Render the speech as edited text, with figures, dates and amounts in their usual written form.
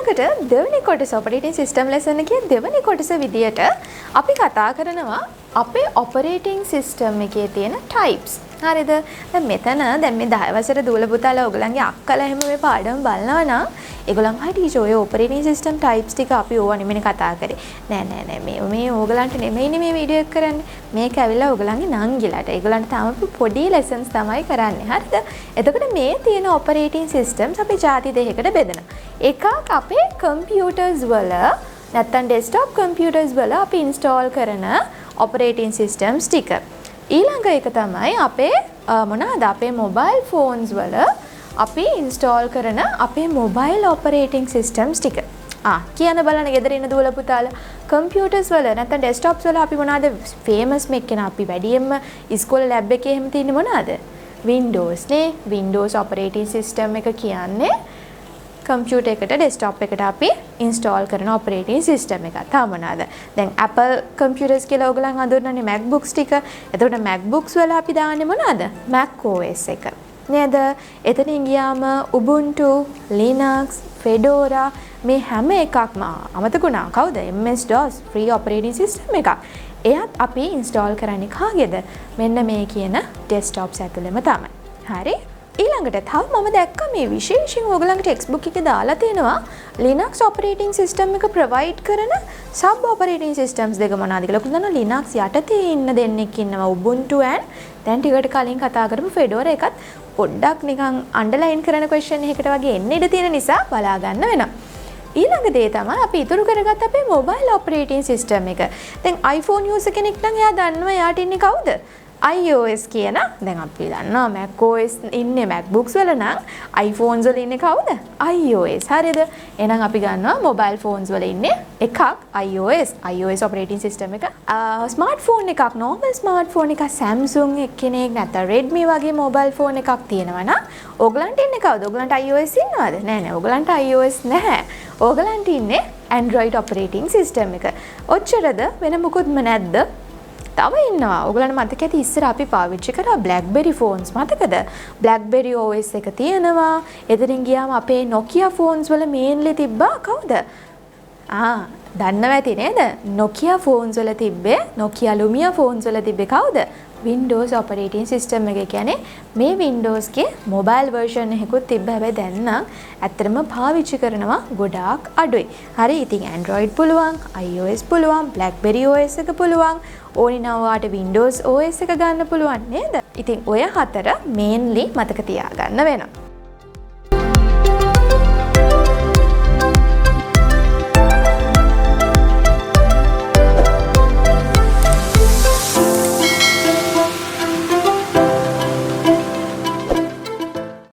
ඊළඟට දෙවෙනි කොටස ඔපරේටින් සිස්ටම් ලෙසන් එකේ දෙවෙනි කොටස විදියට අපි කතා කරනවා අපේ ඔපරේටින් සිස්ටම් එකේ තියෙන types. හරිද? දැන් මෙතන දැන් මේ 10 වසර දූල පුතාලා ඔයගලන්ගේ අක්කලා එහෙම මේ පාඩම බලනවා නම් ඒගොල්ලන් හයි ටීචර් ඔය ඔපරේටින් සිස්ටම් types ටික අපි ඕවා නෙමෙයි කතා කරේ. නෑ මේ ඕගලන්ට නෙමෙයිනේ මේ වීඩියෝ එක කරන්නේ. මේක ඇවිල්ලා ඔයගලන්ගේ නංගිලාට. ඒගොල්ලන්ට තාම පොඩි lessons තමයි කරන්නේ. හරිද? එතකොට මේ තියෙන ඔපරේටින් සිස්ටම්ස් අපි ಜಾති දෙකකට බෙදනවා. එකක් අපේ කම්පියුටර්ස් වල නැත්නම් ඩෙස්ක්ටොප් කම්පියුටර්ස් වල අපි ඉන්ස්ටෝල් කරන ඔපරේටින් සිස්ටම්ස් ටික. ඊළඟ එක තමයි අපේ මොනවාද අපේ මොබයිල් ෆෝන්ස් වල අපි ඉන්ස්ටෝල් කරන අපේ මොබයිල් ඔපරේටින් සිස්ටම්ස් ටික. කියන බලන්න ගෙදර ඉන්න දුවලා පුතාලා කම්පියුටර්ස් වල නැත්නම් ඩෙස්ක්ටොප්ස් වල අපි මොනවාද ෆේමස් මේකන අපි වැඩියෙන්ම ඉස්කෝලේ ලැබ් එකේ එහෙම තියෙන්නේ මොනවාද? Windows නේ. Windows ඔපරේටින් සිස්ටම් එක කියන්නේ කම්පියුටර් එකට ඩෙස්ක්ටොප් එකට අපි ඉන්ස්ටෝල් කරන ඔපරේටින් සිස්ටම් එකක්. තා මොනවාද? දැන් Apple කම්පියුටර්ස් කියලා ඔයගලන් හඳුන්වන්නේ MacBooks ටික. එතකොට MacBooks වල අපි දාන්නේ මොනවාද? Mac OS එක. නේද? එතනින් ගියාම Ubuntu, Linux, Fedora මේ හැම එකක්ම අමතකුණා. කවුද? MS-DOS free operating system එකක්. එයත් අපි ඉන්ස්ටෝල් කරන්නේ කාගේද? මෙන්න මේ කියන ඩෙස්ක්ටොප්ස් ඇතුළෙම තමයි. හරි? ඊළඟට තව මම දැක්කා මේ විශේෂයෙන් ඔයගලන්ගේ ටෙක්ස්ට් බුක් එකේ දාලා තියෙනවා Linux operating system එක provide කරන sub operating systems දෙක මොනවාද කියලා. ඔයගොල්ලෝ දන්නවා Linux යටතේ ඉන්න දෙන්නෙක් ඉන්නවා Ubuntu and දැන් ටිකට කලින් කතා කරපු Fedora එකත් පොඩ්ඩක් නිකන් underline කරන question එකකට වගේ එන්න ඉඩ තියෙන නිසා බලා ගන්න වෙනවා. ඊළඟ දේ තමයි අපි ඉතුරු කරගත්ත අපේ mobile operating system එක. දැන් iPhone user කෙනෙක් නම් එයා දන්නවා එයාට ඉන්නේ කවුද? iOS කියන දැන් අපි දන්නවා Mac OS ඉන්නේ MacBooks වල නම් iPhones වල ඉන්නේ කවුද? iOS. හරිද? එහෙනම් අපි ගන්නවා mobile phones වල ඉන්නේ එකක් iOS operating system එක. smartphone එකක් normal smartphone එකක් Samsung කෙනෙක් නැත්නම් Redmi වගේ mobile phone එකක් තියෙනවා නම් ඕගලන්ට ඉන්නේ කවුද? ඕගලන්ට iOS ඉන්නවද? නෑ ඕගලන්ට iOS නැහැ. ඕගලන්ට ඉන්නේ Android operating system එක. ඔච්චරද වෙන මොකුත්ම නැද්ද? තව ඉන්නවා. ඔයගලන්ට මතක ඇති ඉස්සර අපි පාවිච්චි කරා BlackBerry phones මතකද? BlackBerry OS එක තියෙනවා. එතනින් ගියාම අපේ Nokia phones වල mainly තිබ්බා කවුද? දන්නව ඇති නේද? Nokia phones වල තිබ්බේ Nokia Lumia phones වල තිබ්බේ කවුද? Windows operating system එක. කියන්නේ මේ Windows ගේ mobile version එකකුත් තිබ්බ. හැබැයි දැන් නම් ඇත්තටම පාවිච්චි කරනවා ගොඩාක් අඩුයි. හරි ඉතින් Android පුළුවන්, iOS පුළුවන්, BlackBerry OS එක පුළුවන්. ඕනි නම් ඔයාට Windows OS එක ගන්න පුළුවන් නේද? ඉතින් ඔය හතර mainly මතක තියාගන්න වෙනවා.